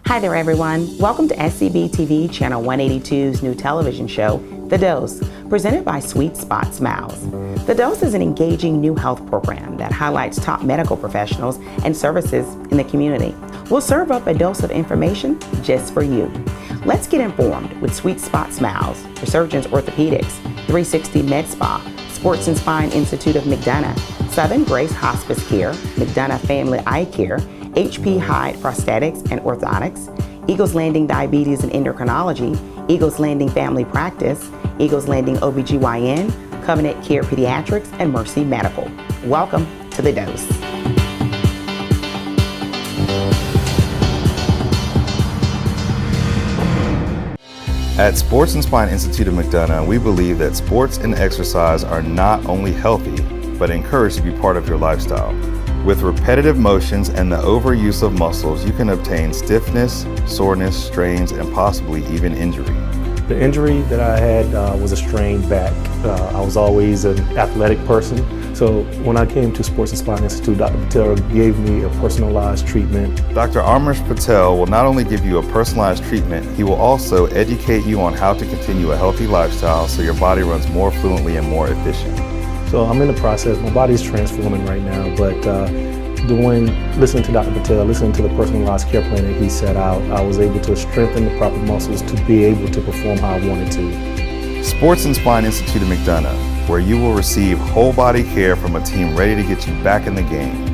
Hi there, everyone. Welcome to SCB TV Channel 182's new television show, The Dose, presented by Sweet Spot Smiles. The Dose is an engaging new health program that highlights top medical professionals and services in the community. We'll serve up a dose of information just for you. Let's get informed with Sweet Spot Smiles, Resurgence Orthopedics, 360 Med Spa, Sports and Spine Institute of McDonough, Southern Grace Hospice Care, McDonough Family Eye Care, HP Hyde Prosthetics and Orthodontics, Eagles Landing Diabetes and Endocrinology, Eagles Landing Family Practice, Eagles Landing OBGYN, Covenant Care Pediatrics, and Mercy Medical. Welcome to The Dose. At Sports and Spine Institute of McDonough, we believe that sports and exercise are not only healthy, but encouraged to be part of your lifestyle. With repetitive motions and the overuse of muscles, you can obtain stiffness, soreness, strains, and possibly even injury. The injury that I had was a strained back. I was always an athletic person, so when I came to Sports and Spine Institute, Dr. Patel gave me a personalized treatment. Dr. Amrish Patel will not only give you a personalized treatment, he will also educate you on how to continue a healthy lifestyle so your body runs more fluently and more efficient. So I'm in the process. My body's transforming right now, but listening to Dr. Patel, listening to the personalized care plan that he set out, I was able to strengthen the proper muscles to be able to perform how I wanted to. Sports and Spine Institute of McDonough, where you will receive whole body care from a team ready to get you back in the game.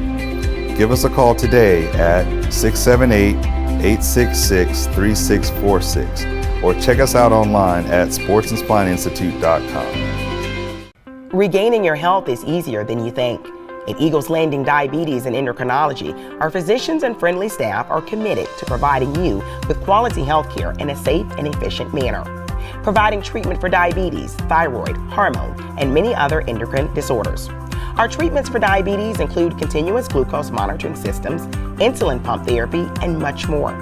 Give us a call today at 678-866-3646 or check us out online at sportsandspineinstitute.com. Regaining your health is easier than you think. At Eagles Landing Diabetes and Endocrinology, our physicians and friendly staff are committed to providing you with quality health care in a safe and efficient manner, providing treatment for diabetes, thyroid, hormone, and many other endocrine disorders. Our treatments for diabetes include continuous glucose monitoring systems, insulin pump therapy, and much more.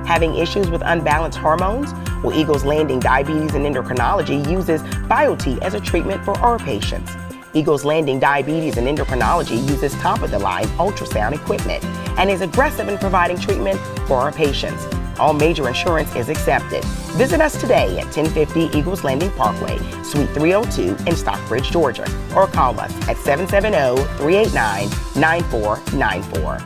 Having issues with unbalanced hormones? Well, Eagles Landing Diabetes and Endocrinology uses BioTE as a treatment for our patients. Eagles Landing Diabetes and Endocrinology uses top-of-the-line ultrasound equipment and is aggressive in providing treatment for our patients. All major insurance is accepted. Visit us today at 1050 Eagles Landing Parkway, Suite 302 in Stockbridge, Georgia, or call us at 770-389-9494.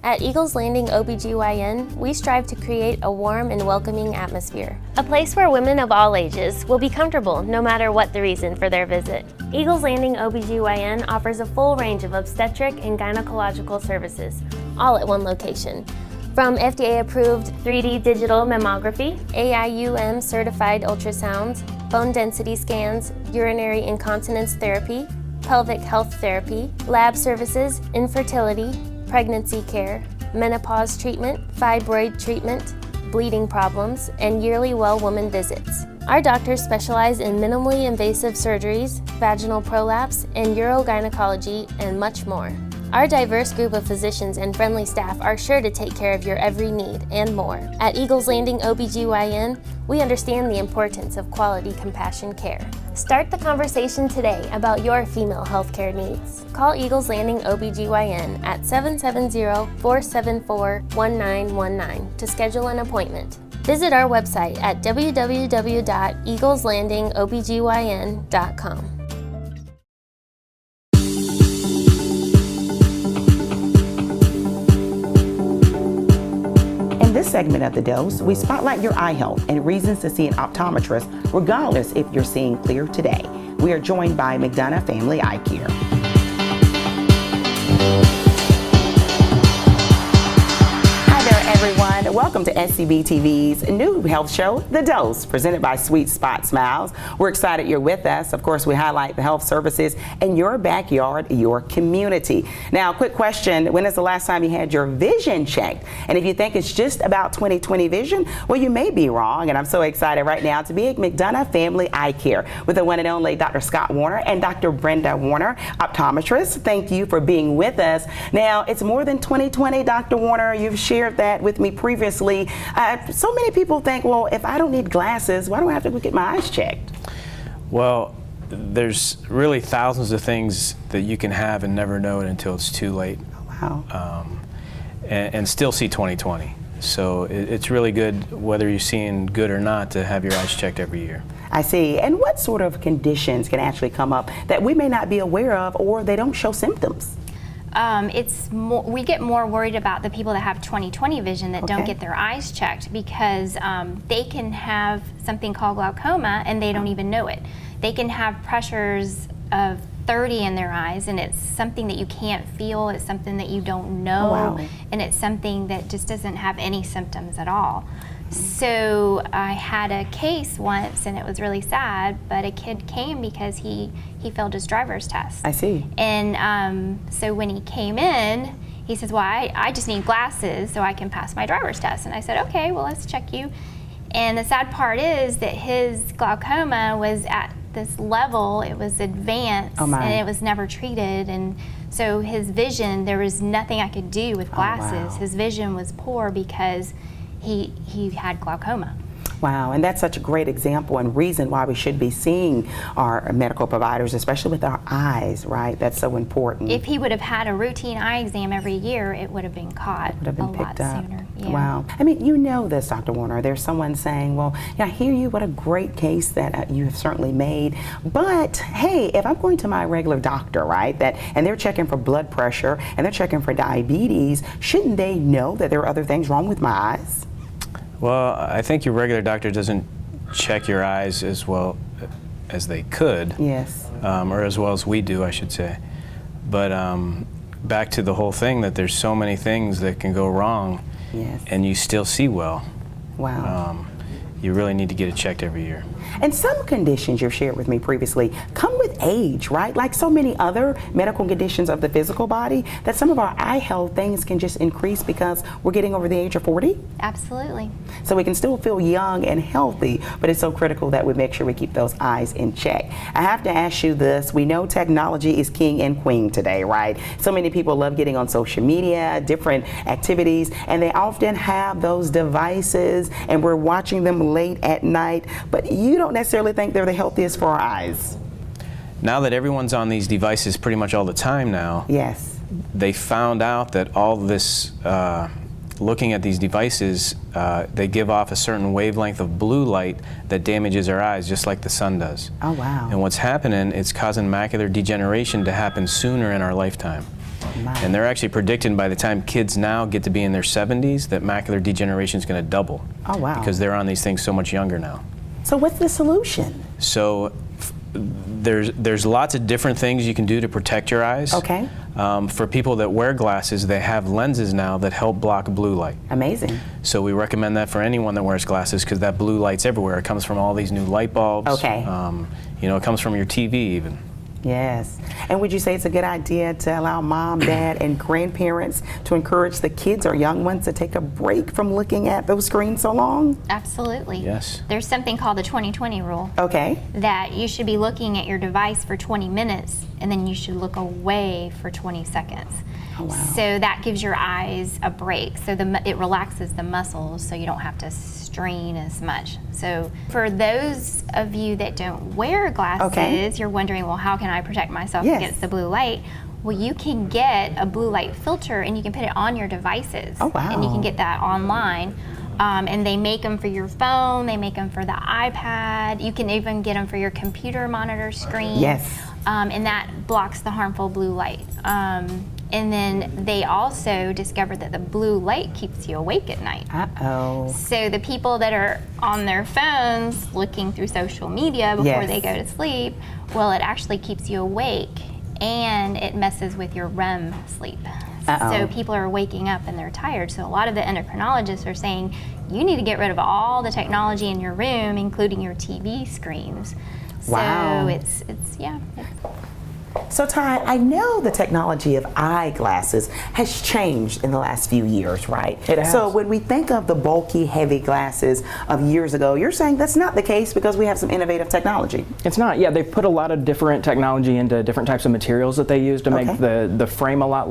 At Eagles Landing OBGYN, we strive to create a warm and welcoming atmosphere. A place where women of all ages will be comfortable no matter what the reason for their visit. Eagles Landing OBGYN offers a full range of obstetric and gynecological services, all at one location. From FDA-approved 3D digital mammography, AIUM certified ultrasounds, bone density scans, urinary incontinence therapy, pelvic health therapy, lab services, infertility, pregnancy care, menopause treatment, fibroid treatment, bleeding problems, and yearly well woman visits. Our doctors specialize in minimally invasive surgeries, vaginal prolapse, and urogynecology, and much more. Our diverse group of physicians and friendly staff are sure to take care of your every need and more. At Eagles Landing OBGYN, we understand the importance of quality compassion care. Start the conversation today about your female healthcare needs. Call Eagles Landing OBGYN at 770-474-1919 to schedule an appointment. Visit our website at www.eagleslandingobgyn.com. In this segment of The Dose, we spotlight your eye health and reasons to see an optometrist, regardless if you're seeing clear today. We are joined by McDonough Family Eye Care. Everyone, welcome to SCB TV's new health show, The Dose, presented by Sweet Spot Smiles. We're excited you're with us. Of course, we highlight the health services in your backyard, your community. Now, quick question, when is the last time you had your vision checked? And if you think it's just about 20/20 vision, well, you may be wrong. And I'm so excited right now to be at McDonough Family Eye Care with the one and only Dr. Scott Warner and Dr. Brenda Warner, optometrists. Thank you for being with us. Now, it's more than 20/20, Dr. Warner. You've shared that with me previously. So many people think, well, if I don't need glasses, why do I have to go get my eyes checked? Well, there's really thousands of things that you can have and never know it until it's too late. Wow. And still see 20/20. So it's really good, whether you're seeing good or not, to have your eyes checked every year. I see. And what sort of conditions can actually come up that we may not be aware of, or they don't show symptoms? We get more worried about the people that have 20/20 vision that don't Okay. get their eyes checked, because they can have something called glaucoma and they don't even know it. They can have pressures of 30 in their eyes, and it's something that you can't feel, it's something that you don't know, Oh, wow. and it's something that just doesn't have any symptoms at all. So I had a case once, and it was really sad, but a kid came because he failed his driver's test. I see. And so when he came in, he says, well, I just need glasses so I can pass my driver's test. And I said, okay, well, let's check you. And the sad part is that his glaucoma was at this level, it was advanced, Oh, my. and it was never treated. And so his vision, there was nothing I could do with glasses. wow. His vision was poor because he had glaucoma. Wow, and that's such a great example and reason why we should be seeing our medical providers, especially with our eyes, right? That's so important. If he would have had a routine eye exam every year, it would have been caught Would have been a lot picked up. sooner. Yeah. Wow. I mean, you know this, Dr. Warner. There's someone saying, well, yeah, I hear you. What a great case that you have certainly made. But hey, if I'm going to my regular doctor, right, and they're checking for blood pressure and they're checking for diabetes, shouldn't they know that there are other things wrong with my eyes? Well, I think your regular doctor doesn't check your eyes as well as they could. Yes. Or as well as we do, I should say. But back to the whole thing, that there's so many things that can go wrong, Yes. and you still see well. Wow. You really need to get it checked every year. And some conditions you've shared with me previously come with age, right? Like so many other medical conditions of the physical body, that some of our eye health things can just increase because we're getting over the age of 40. Absolutely. So we can still feel young and healthy, but it's so critical that we make sure we keep those eyes in check. I have to ask you this. We know technology is king and queen today, right? So many people love getting on social media, different activities, and they often have those devices, and we're watching them late at night, but you don't necessarily think they're the healthiest for our eyes. Now that everyone's on these devices pretty much all the time now, Yes. they found out that all this looking at these devices, they give off a certain wavelength of blue light that damages our eyes, just like the sun does. Oh, wow. And what's happening, it's causing macular degeneration to happen sooner in our lifetime. My. And they're actually predicting by the time kids now get to be in their 70s that macular degeneration is going to double. Oh, wow. Because they're on these things so much younger now. So what's the solution? So there's lots of different things you can do to protect your eyes. Okay. For people that wear glasses, they have lenses now that help block blue light. Amazing. So we recommend that for anyone that wears glasses, because that blue light's everywhere. It comes from all these new light bulbs. Okay. It comes from your TV even. Yes. And would you say it's a good idea to allow mom, dad, and grandparents to encourage the kids or young ones to take a break from looking at those screens so long? Absolutely. Yes. There's something called the 20/20 rule, Okay. that you should be looking at your device for 20 minutes and then you should look away for 20 seconds. Oh, wow. So that gives your eyes a break. So it relaxes the muscles so you don't have to strain as much. So for those of you that don't wear glasses, Okay. you're wondering, well, how can I protect myself Yes. against the blue light? Well, you can get a blue light filter and you can put it on your devices. Oh, wow. And you can get that online. And they make them for your phone, they make them for the iPad, you can even get them for your computer monitor screen. Yes. And that blocks the harmful blue light. And then they also discovered that the blue light keeps you awake at night. Uh-oh. So the people that are on their phones looking through social media before Yes. they go to sleep, well, it actually keeps you awake and it messes with your REM sleep. Uh-oh. So people are waking up and they're tired. So a lot of the endocrinologists are saying you need to get rid of all the technology in your room, including your TV screens. Wow. So it's So Ty, I know the technology of eyeglasses has changed in the last few years, right? It has. So when we think of the bulky, heavy glasses of years ago, you're saying that's not the case because we have some innovative technology. It's not. Yeah, they've put a lot of different technology into different types of materials that they use to Okay. make the frame a lot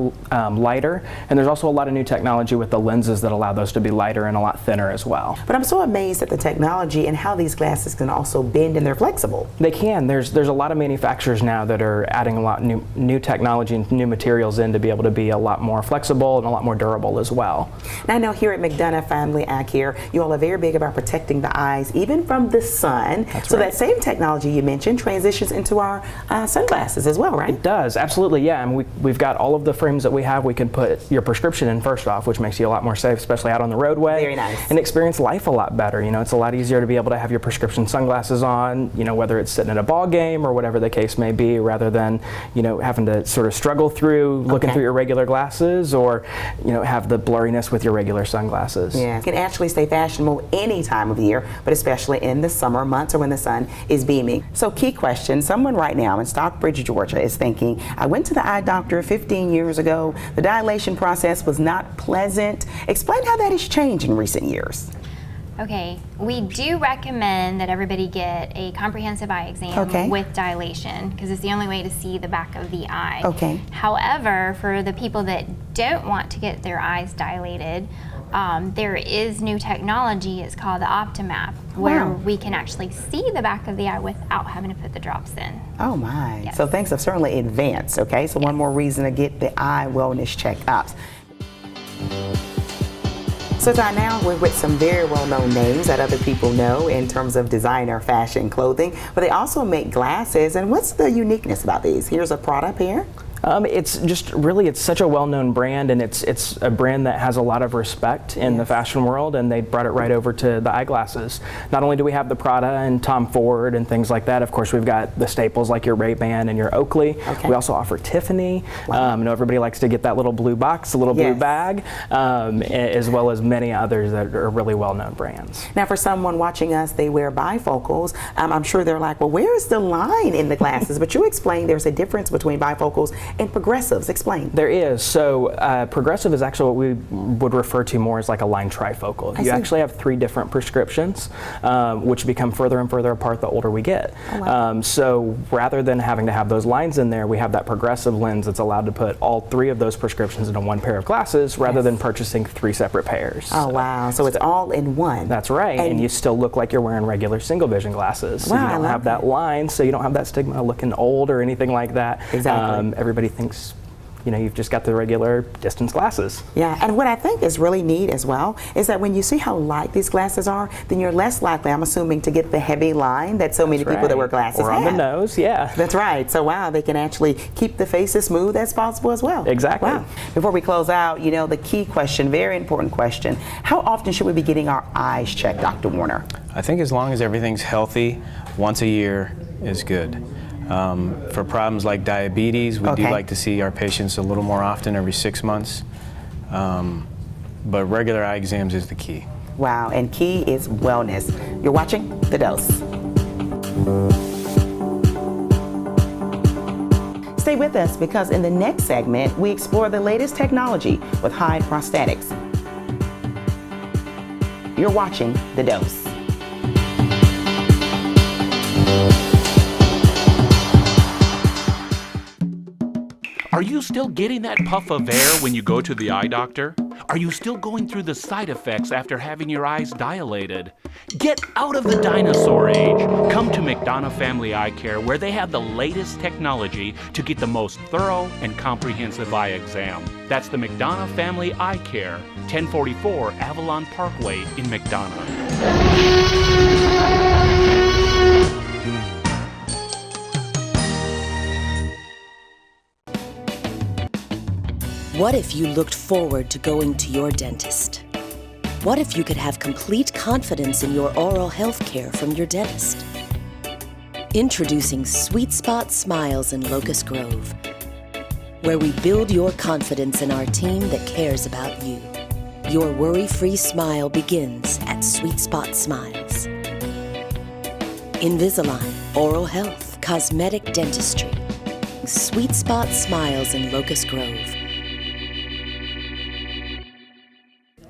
lighter. And there's also a lot of new technology with the lenses that allow those to be lighter and a lot thinner as well. But I'm so amazed at the technology and how these glasses can also bend and they're flexible. They can. There's a lot of manufacturers now that are adding putting a lot new technology and new materials in to be able to be a lot more flexible and a lot more durable as well. Now, I know here at McDonough Family Eye Care, you all are very big about protecting the eyes, even from the sun. That's so right. that same technology you mentioned transitions into our sunglasses as well, right? It does, absolutely, yeah. And we've got all of the frames that we have. We can put your prescription in first off, which makes you a lot more safe, especially out on the roadway. Very nice. And experience life a lot better. You know, it's a lot easier to be able to have your prescription sunglasses on, you know, whether it's sitting at a ball game or whatever the case may be, rather than, you know, having to sort of struggle through looking through your regular glasses, or, you know, have the blurriness with your regular sunglasses. Yeah, it can actually stay fashionable any time of year, but especially in the summer months or when the sun is beaming. So key question, someone right now in Stockbridge, Georgia is thinking, I went to the eye doctor 15 years ago. The dilation process was not pleasant. Explain how that has changed in recent years. Okay, we do recommend that everybody get a comprehensive eye exam with dilation, because it's the only way to see the back of the eye. Okay. However, for the people that don't want to get their eyes dilated, there is new technology. It's called the OptiMap, where we can actually see the back of the eye without having to put the drops in. Oh my. Yes. So things have certainly advanced, okay? So one more reason to get the eye wellness checkups. So now we're with some very well-known names that other people know in terms of designer fashion clothing, but they also make glasses. And what's the uniqueness about these? Here's a product here. It's just really, it's such a well-known brand, and it's a brand that has a lot of respect in the fashion world, and they brought it right over to the eyeglasses. Not only do we have the Prada and Tom Ford and things like that, of course we've got the staples like your Ray-Ban and your Oakley. We also offer Tiffany. I know everybody likes to get that little blue box, a little blue bag, as well as many others that are really well-known brands. Now for someone watching us, they wear bifocals. I'm sure they're like, well, where is the line in the glasses? But you explained there's a difference between bifocals and progressives. Explain. There is. So progressive is actually what we would refer to more as like a line trifocal. You actually have 3 different prescriptions, which become further and further apart the older we get. So rather than having to have those lines in there, we have that progressive lens that's allowed to put all 3 of those prescriptions into one pair of glasses, rather than purchasing 3 separate pairs. Oh wow, so it's all in one. That's right, and you still look like you're wearing regular single vision glasses. So you don't have that line, so you don't have that stigma of looking old or anything like that. Exactly. Everybody thinks, you know, you've just got the regular distance glasses. Yeah, and what I think is really neat as well is that when you see how light these glasses are, then you're less likely, I'm assuming, to get the heavy line that so many people that wear glasses or on have. the nose, yeah. That's right. So wow, they can actually keep the face as smooth as possible as well. Exactly. Wow. Before we close out, you know, the key question, very important question, how often should we be getting our eyes checked, Dr. Warner? I think as long as everything's healthy, once a year is good. For problems like diabetes, we do like to see our patients a little more often, every 6 months. But regular eye exams is the key. Wow, and key is wellness. You're watching The Dose. Stay with us, because in the next segment, we explore the latest technology with Hyde Prosthetics. You're watching The Dose. Are you still getting that puff of air when you go to the eye doctor? Are you still going through the side effects after having your eyes dilated? Get out of the dinosaur age. Come to McDonough Family Eye Care, where they have the latest technology to get the most thorough and comprehensive eye exam. That's the McDonough Family Eye Care, 1044 Avalon Parkway in McDonough. What if you looked forward to going to your dentist? What if you could have complete confidence in your oral health care from your dentist? Introducing Sweet Spot Smiles in Locust Grove, where we build your confidence in our team that cares about you. Your worry-free smile begins at Sweet Spot Smiles. Invisalign, oral health, cosmetic dentistry. Sweet Spot Smiles in Locust Grove.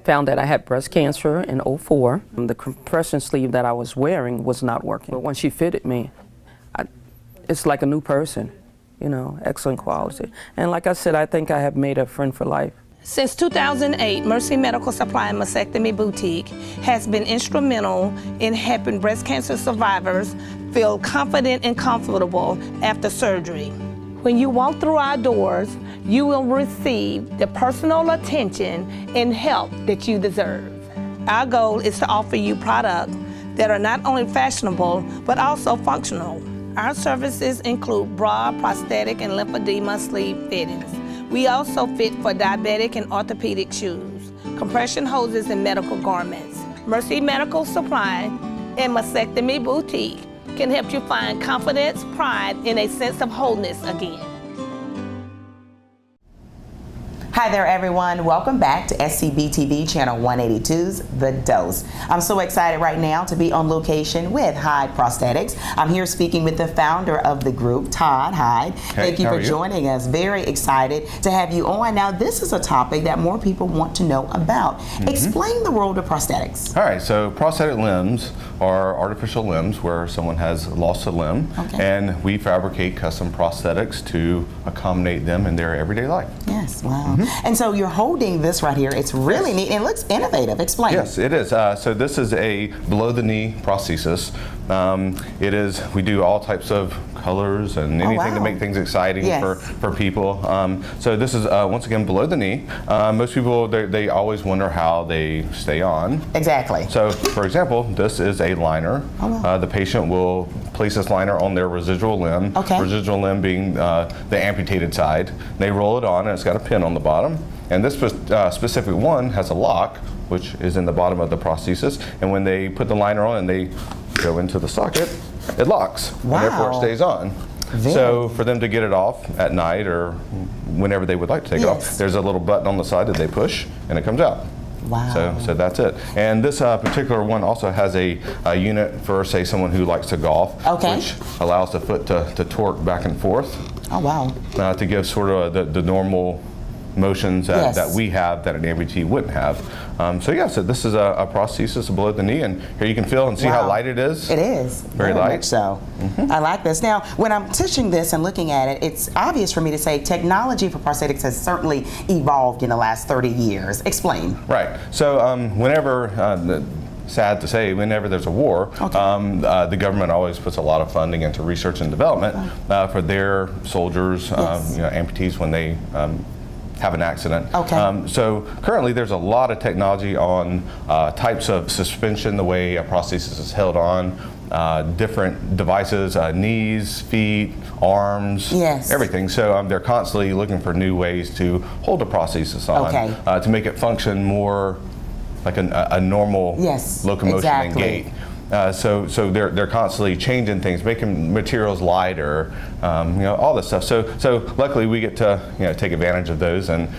Found that I had breast cancer in 2004. The compression sleeve that I was wearing was not working. But when she fitted me, it's like a new person, you know, excellent quality. And like I said, I think I have made a friend for life. Since 2008, Mercy Medical Supply and Mastectomy Boutique has been instrumental in helping breast cancer survivors feel confident and comfortable after surgery. When you walk through our doors, you will receive the personal attention and help that you deserve. Our goal is to offer you products that are not only fashionable, but also functional. Our services include bra, prosthetic, and lymphedema sleeve fittings. We also fit for diabetic and orthopedic shoes, compression hoses, and medical garments. Mercy Medical Supply and Mastectomy Boutique can help you find confidence, pride, and a sense of wholeness again. Hi there, everyone. Welcome back to SCB TV Channel 182's The Dose. I'm so excited right now to be on location with Hyde Prosthetics. I'm here speaking with the founder of the group, Todd Hyde. Thank you for joining us. Very excited to have you on. Now, this is a topic that more people want to know about. Explain the world of prosthetics. All right, so prosthetic limbs are artificial limbs where someone has lost a limb, and we fabricate custom prosthetics to accommodate them in their everyday life. Yes, wow. And so you're holding this right here. It's really neat and it looks innovative. Explain. Yes, it is. So this is a below-the-knee prosthesis. We do all types of colors and anything to make things exciting for people. So this is, once again, below the knee. Most people, they always wonder how they stay on. Exactly. So, for example, this is a liner. The patient will place this liner on their residual limb, residual limb being the amputated side. They roll it on and it's got a pin on the bottom. And this specific one has a lock, which is in the bottom of the prosthesis. And when they put the liner on and they go into the socket, it locks. And therefore it stays on. So for them to get it off at night or whenever they would like to take it off, there's a little button on the side that they push and it comes out. Wow. So that's it. And this particular one also has a unit for, say, someone who likes to golf, which allows the foot to torque back and forth. Oh, wow. To give sort of the normal motions that we have that an amputee wouldn't have. So this is a prosthesis below the knee, and here you can feel and see how light it is. It is. Very light. Much so. I like this. Now, when I'm touching this and looking at it, it's obvious for me to say technology for prosthetics has certainly evolved in the last 30 years. Explain. Right. So whenever sad to say, whenever there's a war, the government always puts a lot of funding into research and development for their soldiers, amputees when they have an accident. So currently there's a lot of technology on types of suspension, the way a prosthesis is held on, different devices, knees, feet, arms, everything. So they're constantly looking for new ways to hold a prosthesis on to make it function more like a normal locomotion and gait. So they're constantly changing things, making materials lighter, all this stuff. So luckily we get to take advantage of those and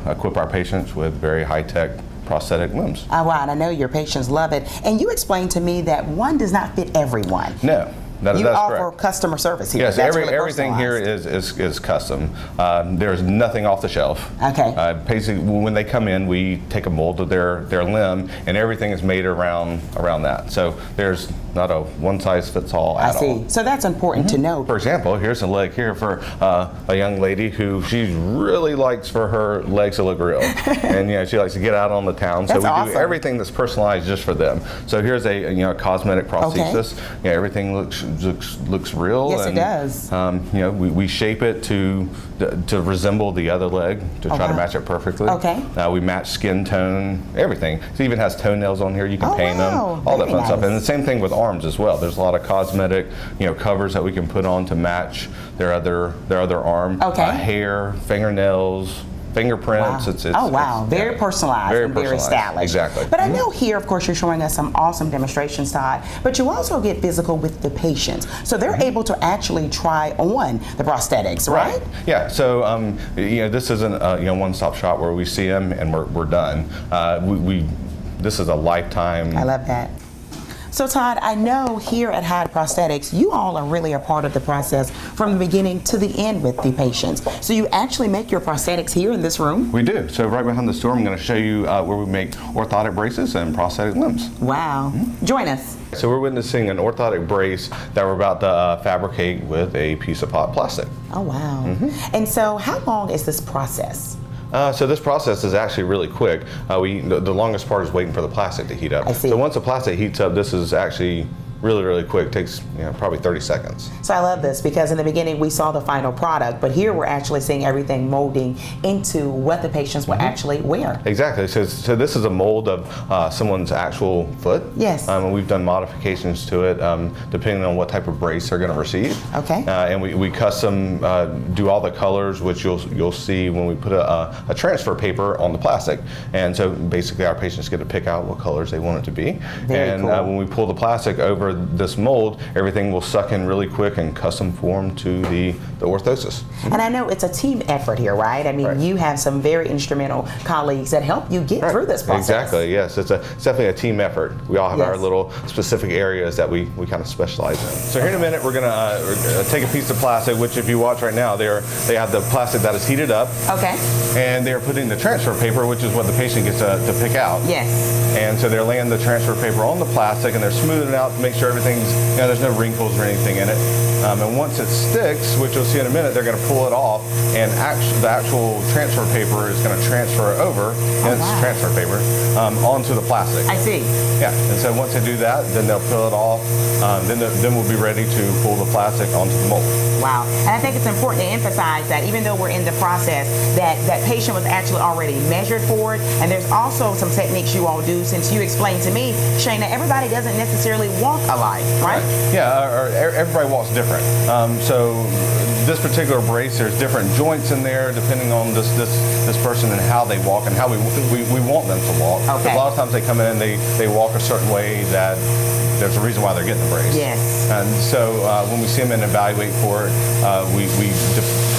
equip our patients with very high-tech prosthetic limbs. Oh, wow, and I know your patients love it. And you explained to me that one does not fit everyone. No. That's offer correct. Customer service here. Yes, That's really everything here is custom. There's nothing off the shelf. Basically, when they come in, we take a mold of their limb, and everything is made around that. So there's not a one-size-fits-all at all. I see. So that's important to know. For example, here's a leg here for a young lady who she really likes for her legs to look real, and she likes to get out on the town. So we do everything that's personalized just for them. So here's a cosmetic prosthesis. Everything looks real. Yes, it does. We shape it to resemble the other leg to try to match it perfectly. We match skin tone, everything. It even has toenails on here. You can paint them, all that fun stuff. And the same thing with arms as well. There's a lot of cosmetic, covers that we can put on to match their other arm. Hair, fingernails, fingerprints. Wow. Very personalized and very stylish. Exactly. But I know here, of course, you're showing us some awesome demonstrations, Todd, but you also get physical with the patients. So they're able to actually try on the prosthetics, right? Yeah. So, this isn't a one-stop shop where we see them and we're done. This is a lifetime. I love that. So Todd, I know here at Hyde Prosthetics, you all are really a part of the process from the beginning to the end with the patients. So you actually make your prosthetics here in this room? We do. So right behind the store, I'm going to show you where we make orthotic braces and prosthetic limbs. Wow. Join us. So we're witnessing an orthotic brace that we're about to fabricate with a piece of hot plastic. Oh, wow. And so how long is this process? So this process is actually really quick. The longest part is waiting for the plastic to heat up. I see. So once the plastic heats up, this is actually really, really quick. It takes probably 30 seconds. So I love this because in the beginning we saw the final product, but here we're actually seeing everything molding into what the patients will actually wear. Exactly. So this is a mold of someone's actual foot. Yes. And we've done modifications to it depending on what type of brace they're going to receive. Okay. And we custom do all the colors, which you'll see when we put a transfer paper on the plastic. And so basically our patients get to pick out what colors they want it to be. Very cool. When we pull the plastic over this mold, everything will suck in really quick and custom form to the orthosis. And I know it's a team effort here, right? I mean, you have some very instrumental colleagues that help you get through this process. Exactly, yes. It's definitely a team effort. We all have our little specific areas that we kind of specialize in. So here in a minute, we're going to take a piece of plastic, which if you watch right now, they have the plastic that is heated up. Okay. And they're putting the transfer paper, which is what the patient gets to pick out. Yes. And so they're laying the transfer paper on the plastic and they're smoothing it out to make sure everything's, there's no wrinkles or anything in it. And once it sticks, which you'll see in a minute, they're going to pull it off, and the actual transfer paper is going to transfer over, transfer paper, onto the plastic. I see. Yeah, and so once they do that, then they'll peel it off. Then we'll be ready to pull the plastic onto the mold. Wow. And I think it's important to emphasize that even though we're in the process, that patient was actually already measured for it. And there's also some techniques you all do, since you explained to me, Shayna, everybody doesn't necessarily walk alike, right? Yeah, everybody walks different. So this particular brace, there's different joints in there depending on this person and how they walk and how we want them to walk. Okay. A lot of times they come in and they walk a certain way that there's a reason why they're getting the brace. Yes. And so when we see them and evaluate for it, we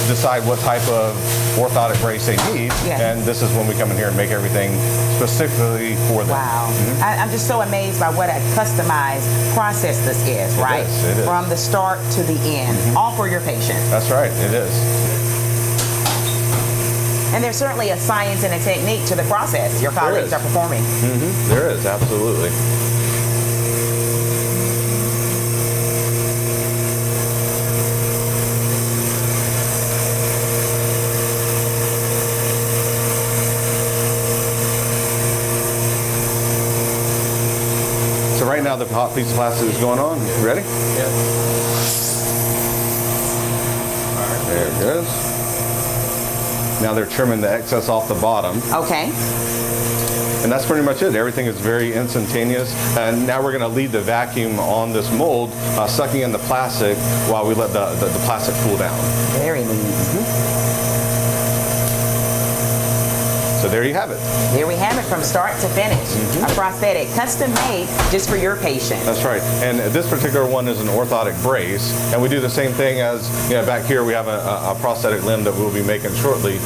decide what type of orthotic brace they need, and this is when we come in here and make everything specifically for them. Wow. I'm just so amazed by what a customized process this is, right? It is. From the start to the end, all for your patient. That's right, it is. And there's certainly a science and a technique to the process your colleagues are performing. There is, absolutely. So right now the hot piece of plastic is going on. You ready? Yeah. All right, there it goes. Now they're trimming the excess off the bottom. Okay. And that's pretty much it. Everything is very instantaneous. And now we're going to lead the vacuum on this mold, sucking in the plastic while we let the plastic cool down. Very neat. So there you have it. There we have it, from start to finish. A prosthetic, custom made just for your patient. That's right. And this particular one is an orthotic brace. And we do the same thing as, back here we have a prosthetic limb that we'll be making shortly.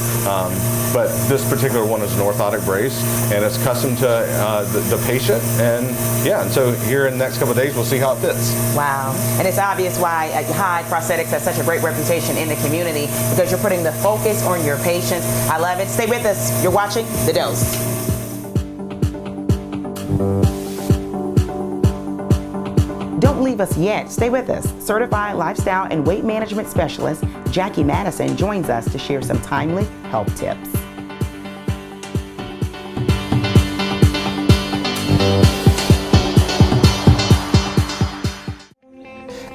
But this particular one is an orthotic brace, and it's custom to the patient. And so here in the next couple of days, we'll see how it fits. Wow. And it's obvious why Hyde Prosthetics has such a great reputation in the community, because you're putting the focus on your patients. I love it. Stay with us. You're watching The Dose. Don't leave us yet. Stay with us. Certified lifestyle and weight management specialist Jackie Madison joins us to share some timely health tips.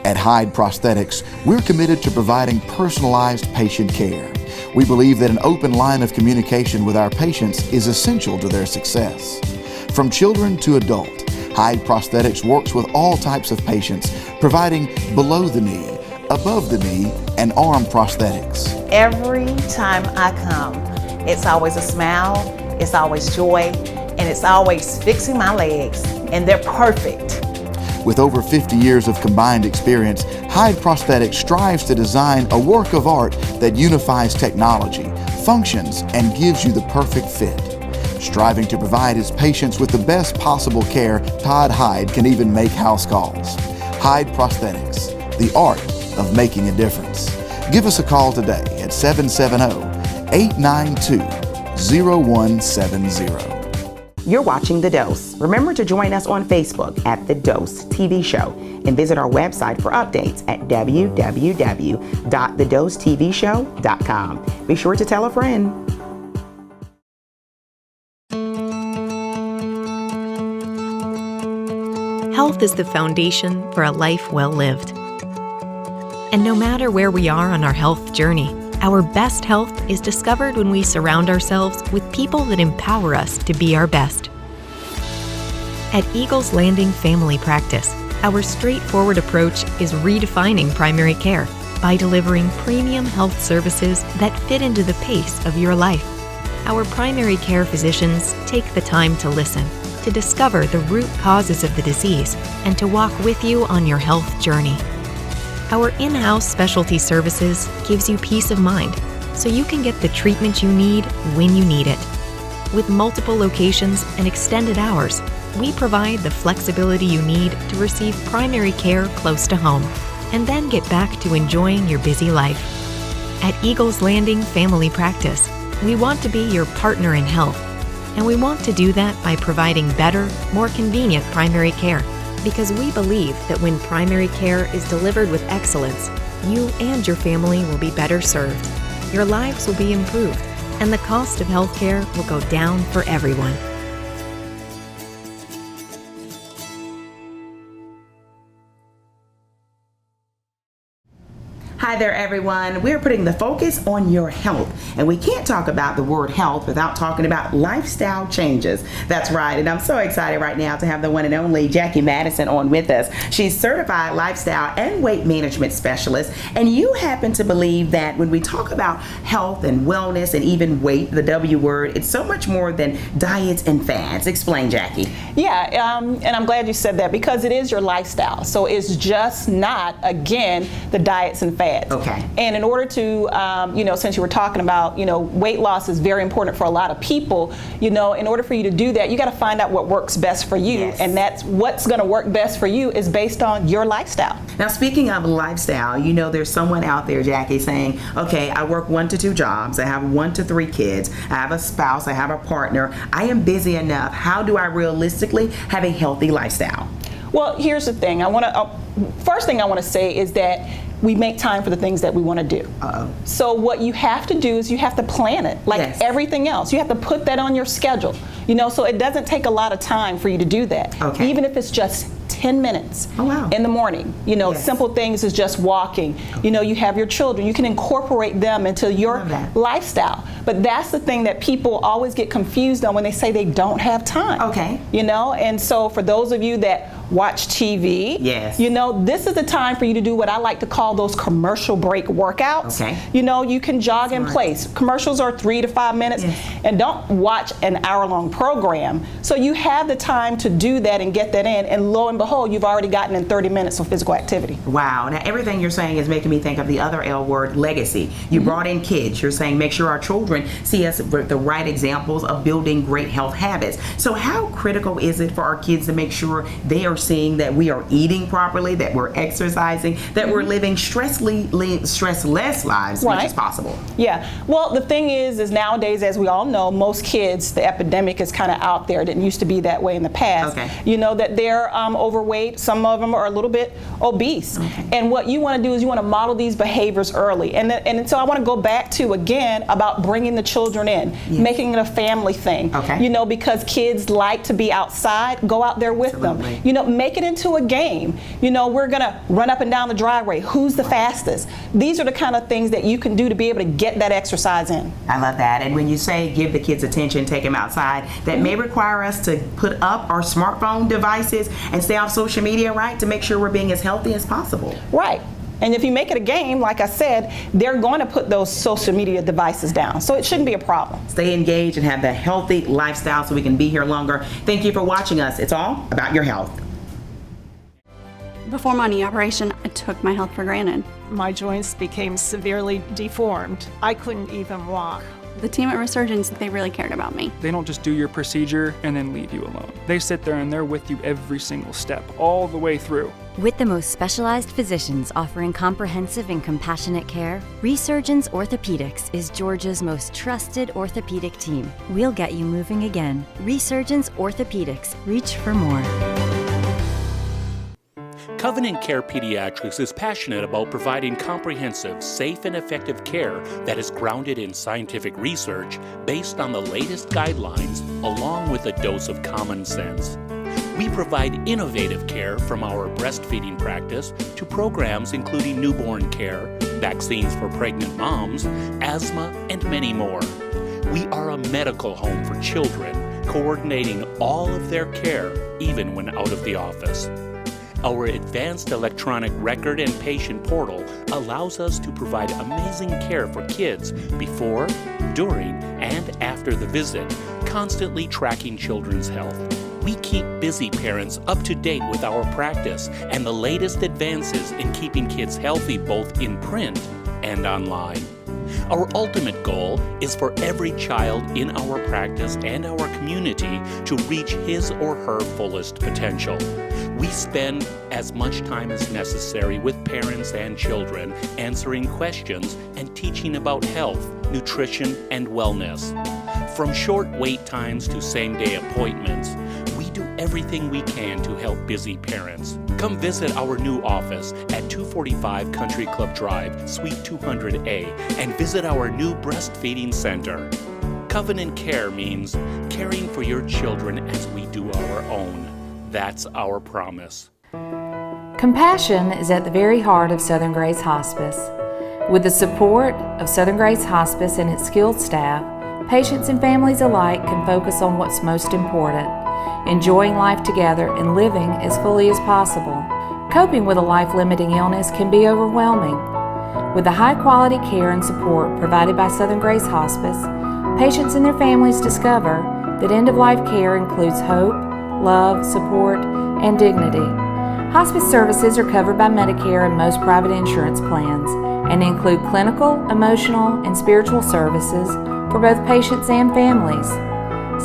At Hyde Prosthetics, we're committed to providing personalized patient care. We believe that an open line of communication with our patients is essential to their success. From children to adult, Hyde Prosthetics works with all types of patients, providing below the knee, above the knee, and arm prosthetics. Every time I come, it's always a smile, it's always joy, and it's always fixing my legs, and they're perfect. With over 50 years of combined experience, Hyde Prosthetics strives to design a work of art that unifies technology, functions, and gives you the perfect fit. Striving to provide his patients with the best possible care, Todd Hyde can even make house calls. Hyde Prosthetics, the art of making a difference. Give us a call today at 770-892-0170. You're watching The Dose. Remember to join us on Facebook at The Dose TV Show and visit our website for updates at www.thedosetvshow.com. Be sure to tell a friend. Health is the foundation for a life well lived. And no matter where we are on our health journey, our best health is discovered when we surround ourselves with people that empower us to be our best. At Eagles Landing Family Practice, our straightforward approach is redefining primary care by delivering premium health services that fit into the pace of your life. Our primary care physicians take the time to listen, to discover the root causes of the disease, and to walk with you on your health journey. Our in-house specialty services gives you peace of mind, so you can get the treatment you need when you need it. With multiple locations and extended hours, we provide the flexibility you need to receive primary care close to home, and then get back to enjoying your busy life. At Eagles Landing Family Practice, we want to be your partner in health, and we want to do that by providing better, more convenient primary care, because we believe that when primary care is delivered with excellence, you and your family will be better served, your lives will be improved, and the cost of healthcare will go down for everyone. Hi there, everyone. We're putting the focus on your health, and we can't talk about the word health without talking about lifestyle changes. That's right, and I'm so excited right now to have the one and only Jackie Madison on with us. She's certified lifestyle and weight management specialist, and you happen to believe that when we talk about health and wellness and even weight, the W word, it's so much more than diets and fads. Explain, Jackie. Yeah, and I'm glad you said that, because it is your lifestyle. So it's just not, again, the diets and fads. Okay. And in order to, since you were talking about, weight loss is very important for a lot of people, in order for you to do that, you got to find out what works best for you. Yes. And that's what's going to work best for you is based on your lifestyle. Now, speaking of lifestyle, there's someone out there, Jackie, saying, okay, I work 1 to 2 jobs. I have 1 to 3 kids. I have a spouse. I have a partner. I am busy enough. How do I realistically have a healthy lifestyle? Well, here's the thing. First thing I want to say is that we make time for the things that we want to do. So what you have to do is you have to plan it, like everything else. You have to put that on your schedule, so it doesn't take a lot of time for you to do that. Okay. Even if it's just 10 minutes in the morning. Simple things is just walking. You have your children. You can incorporate them into your lifestyle. But that's the thing that people always get confused on when they say they don't have time. Okay. And so for those of you that watch TV, this is the time for you to do what I like to call those commercial break workouts. Okay. You can jog in place. Commercials are 3 to 5 minutes, and don't watch an hour-long program. So you have the time to do that and get that in, and lo and behold, you've already gotten in 30 minutes of physical activity. Wow. Now, everything you're saying is making me think of the other L word, legacy. You brought in kids. You're saying make sure our children see us with the right examples of building great health habits. So how critical is it for our kids to make sure they are seeing that we are eating properly, that we're exercising, that we're living stressless lives as much as possible? Yeah. Well, the thing is nowadays, as we all know, most kids, the epidemic is kind of out there. It didn't used to be that way in the past. Okay. That they're overweight. Some of them are a little bit obese. Okay. And what you want to do is you want to model these behaviors early. And so I want to go back to, again, about bringing the children in, making it a family thing. Okay. Because kids like to be outside, go out there with them. Make it into a game. We're going to run up and down the driveway. Who's the fastest? These are the kind of things that you can do to be able to get that exercise in. I love that. And when you say give the kids attention, take them outside, that may require us to put up our smartphone devices and stay off social media, right, to make sure we're being as healthy as possible. Right. And if you make it a game, like I said, they're going to put those social media devices down. So it shouldn't be a problem. Stay engaged and have the healthy lifestyle so we can be here longer. Thank you for watching us. It's all about your health. Before my knee operation, I took my health for granted. My joints became severely deformed. I couldn't even walk. The team at Resurgence, they really cared about me. They don't just do your procedure and then leave you alone. They sit there and they're with you every single step, all the way through. With the most specialized physicians offering comprehensive and compassionate care, Resurgence Orthopedics is Georgia's most trusted orthopedic team. We'll get you moving again. Resurgence Orthopedics. Reach for more. Covenant Care Pediatrics is passionate about providing comprehensive, safe, and effective care that is grounded in scientific research based on the latest guidelines, along with a dose of common sense. We provide innovative care from our breastfeeding practice to programs including newborn care, vaccines for pregnant moms, asthma, and many more. We are a medical home for children, coordinating all of their care, even when out of the office. Our advanced electronic record and patient portal allows us to provide amazing care for kids before, during, and after the visit, constantly tracking children's health. We keep busy parents up to date with our practice and the latest advances in keeping kids healthy both in print and online. Our ultimate goal is for every child in our practice and our community to reach his or her fullest potential. We spend as much time as necessary with parents and children answering questions and teaching about health, nutrition, and wellness. From short wait times to same-day appointments, we do everything we can to help busy parents. Come visit our new office at 245 Country Club Drive, Suite 200A, and visit our new breastfeeding center. Covenant Care means caring for your children as we do our own. That's our promise. Compassion is at the very heart of Southern Grace Hospice. With the support of Southern Grace Hospice and its skilled staff, patients and families alike can focus on what's most important, enjoying life together and living as fully as possible. Coping with a life-limiting illness can be overwhelming. With the high-quality care and support provided by Southern Grace Hospice, patients and their families discover that end-of-life care includes hope, love, support, and dignity. Hospice services are covered by Medicare and most private insurance plans and include clinical, emotional, and spiritual services for both patients and families.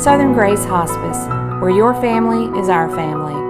Southern Grace Hospice, where your family is our family.